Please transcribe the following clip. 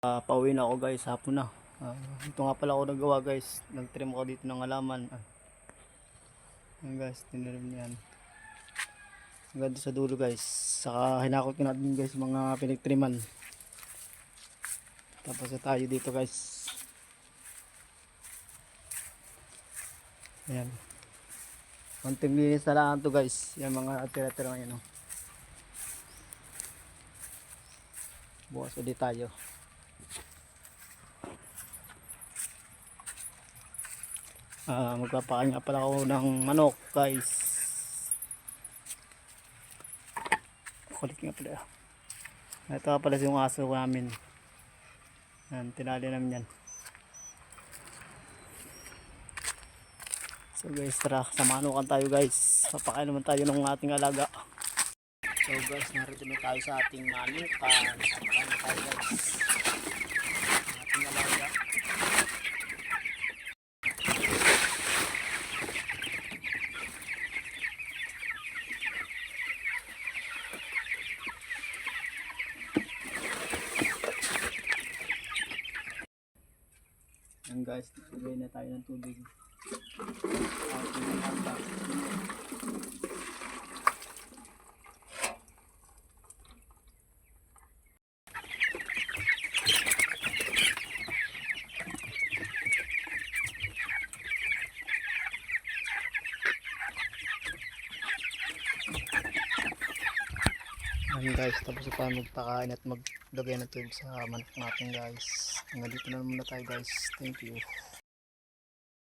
Pauwi na ako guys, hapon na. Ito nga pala ako nagawa guys, nagtrim ako dito ng halaman. Yan guys, tinirim yan. Hanggang sa dulo guys. Saka hinakot ko natin guys mga pinagtriman. Tapos na tayo dito guys. Ayan. Konting linis na lang to guys. Yan mga tira-tira ngayon. Bukas ulit tayo. Magpapakain nga pala ako ng manok guys. Kulit nga pala. Ito nga pala yung aso namin. Yan, tinali namin yan. So guys, tara, samanukan tayo guys. Papakain naman tayo ng ating alaga. So guys, narito na tayo sa ating manukan. Papakain na tayo guys. Ating alaga. Yan guys, nagay na tayo ng tubig. Yan guys, tapos na tayo magpakain at maglagay ng tubig sa manok natin guys. Hanggang dito na muna tayo guys. Thank you.